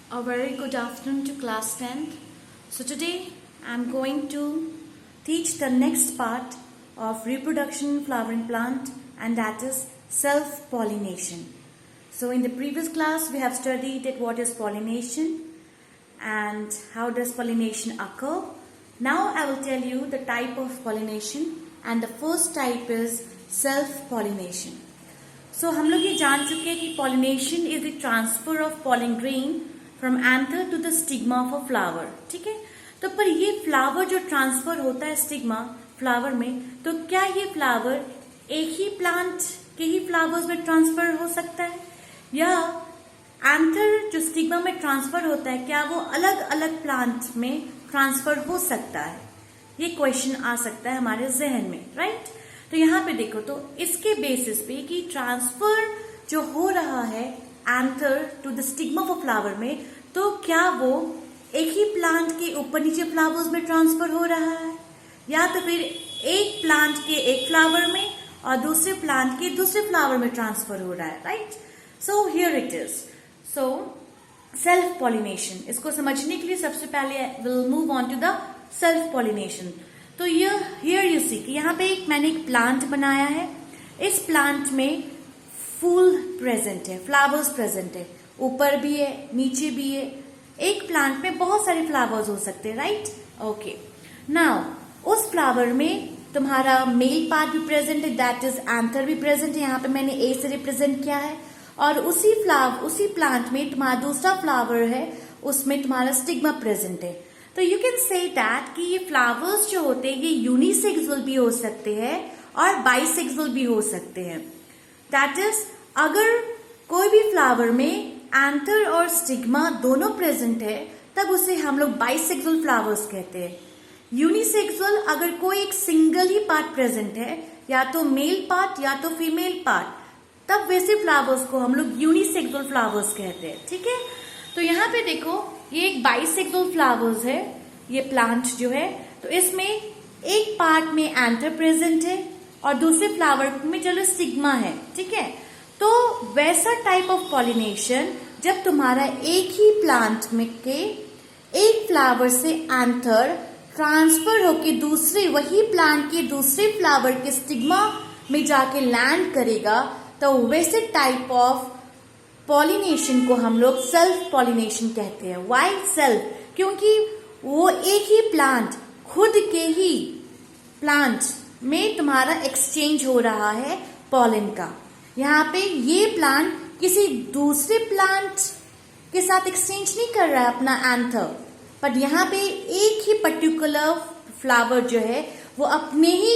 A very good afternoon to class 10th. So today I am going to teach the next part of reproduction in flowering plant, and that is self-pollination. So in the previous class we have studied that what is pollination and how does pollination occur. Now I will tell you the type of pollination, and the first type is self-pollination. So हम लोग ये जान चुके हैं कि pollination is the transfer of pollen grain from anther to the stigma of a flower. ठीक है, तो पर ये फ्लावर जो ट्रांसफर होता है स्टिग्मा फ्लावर में, तो क्या ये फ्लावर एक ही प्लांट के ही फ्लावर्स में ट्रांसफर हो सकता है, या एंथर जो स्टिग्मा में ट्रांसफर होता है क्या वो अलग अलग प्लांट में ट्रांसफर हो सकता है? ये क्वेश्चन आ सकता है हमारे जहन में, राइट? तो यहाँ पे देखो, तो इसके बेसिस पे कि ट्रांसफर जो हो रहा है anther to the stigma of a flower में, तो क्या वो एक ही प्लांट के ऊपर नीचे फ्लावर्स में ट्रांसफर हो रहा है, या तो फिर एक प्लांट के एक फ्लावर में और दूसरे प्लांट के दूसरे फ्लावर में ट्रांसफर हो रहा है, right? So here it is. So self pollination, इसको समझने के लिए सबसे पहले will move on to the self pollination. तो हियर यू सी कि यहाँ पे मैंने एक प्लांट बनाया है. इस प्लांट में फूल प्रेजेंट है, फ्लावर्स प्रेजेंट है, ऊपर भी है नीचे भी है. एक प्लांट में बहुत सारे फ्लावर्स हो सकते हैं, राइट? ओके, नाउ उस फ्लावर में तुम्हारा मेल पार्ट भी प्रेजेंट है, दैट इज एंथर भी प्रेजेंट है. यहाँ पे मैंने ए से रिप्रेजेंट किया है. और उसी प्लांट में तुम्हारा दूसरा फ्लावर है, उसमें तुम्हारा स्टिग्मा प्रेजेंट है. तो यू कैन से दैट कि ये फ्लावर्स जो होते हैं ये यूनिसेक्सुअल भी हो सकते हैं और बाइसेक्सुअल भी हो सकते हैं. दैट इज, अगर कोई भी फ्लावर में एंथर और स्टिग्मा दोनों प्रेजेंट है तब उसे हम लोग बाइसेक्सुअल फ्लावर्स कहते हैं. यूनिसेक्सुअल, अगर कोई एक सिंगल ही पार्ट प्रेजेंट है, या तो मेल पार्ट या तो फीमेल पार्ट, तब वैसे फ्लावर्स को हम लोग यूनिसेक्सुअल फ्लावर्स कहते हैं. ठीक है, तो यहाँ पे देखो, ये एक बाइसेक्सुअल फ्लावर्स है, ये प्लांट जो है. तो इसमें एक पार्ट में एंथर प्रेजेंट है और दूसरे फ्लावर में चलो स्टिग्मा है. ठीक है, तो वैसा टाइप ऑफ पॉलिनेशन जब तुम्हारा एक ही प्लांट में के एक फ्लावर से एंथर ट्रांसफर होके दूसरे वही प्लांट के दूसरे फ्लावर के स्टिग्मा में जाके लैंड करेगा, तो वैसे टाइप ऑफ पॉलिनेशन को हम लोग सेल्फ पॉलिनेशन कहते हैं. Why self? क्योंकि वो एक ही प्लांट, खुद के ही प्लांट में तुम्हारा एक्सचेंज हो रहा है पॉलन का. यहाँ पे ये प्लांट किसी दूसरे प्लांट के साथ एक्सचेंज नहीं कर रहा है अपना एंथर, पर यहाँ पे एक ही पर्टिकुलर फ्लावर जो है वो अपने ही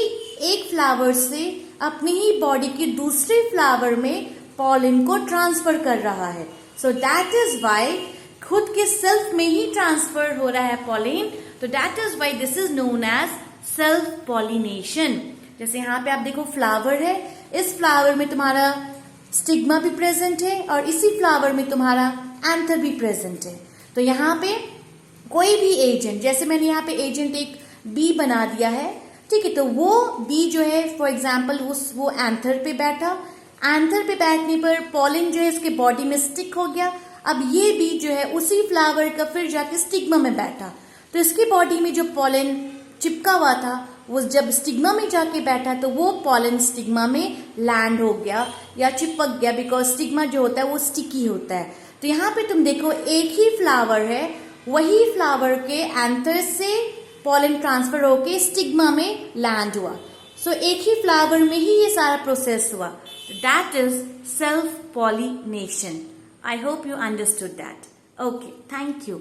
एक फ्लावर से अपनी ही बॉडी के दूसरे फ्लावर में पॉलन को ट्रांसफर कर रहा है. सो दैट इज वाई खुद के सेल्फ में ही ट्रांसफर हो रहा है पॉलन. तो that is why this is known as self pollination. जैसे यहाँ पे आप देखो, फ्लावर है, इस फ्लावर में तुम्हारा स्टिग्मा भी प्रेजेंट है और इसी फ्लावर में तुम्हारा एंथर भी प्रेजेंट है. तो यहाँ पे कोई भी एजेंट, जैसे मैंने यहाँ पे एजेंट एक बी बना दिया है, ठीक है, तो वो बी जो है फॉर एग्जाम्पल वो एंथर पे बैठा, एंथर पे बैठने पर पॉलन जो है इसके बॉडी में स्टिक हो गया. अब ये बी जो है उसी फ्लावर का फिर जाके स्टिग्मा में बैठा, तो इसकी बॉडी में जो पॉलन चिपका हुआ था वो जब स्टिग्मा में जाके बैठा तो वो पॉलन स्टिग्मा में लैंड हो गया या चिपक गया, बिकॉज स्टिग्मा जो होता है वो स्टिकी होता है. तो यहाँ पे तुम देखो, एक ही फ्लावर है, वही फ्लावर के एंथर से पॉलन ट्रांसफर होके स्टिग्मा में लैंड हुआ. सो एक ही फ्लावर में ही ये सारा प्रोसेस हुआ. That is self pollination. I hope you understood that. Okay, thank you.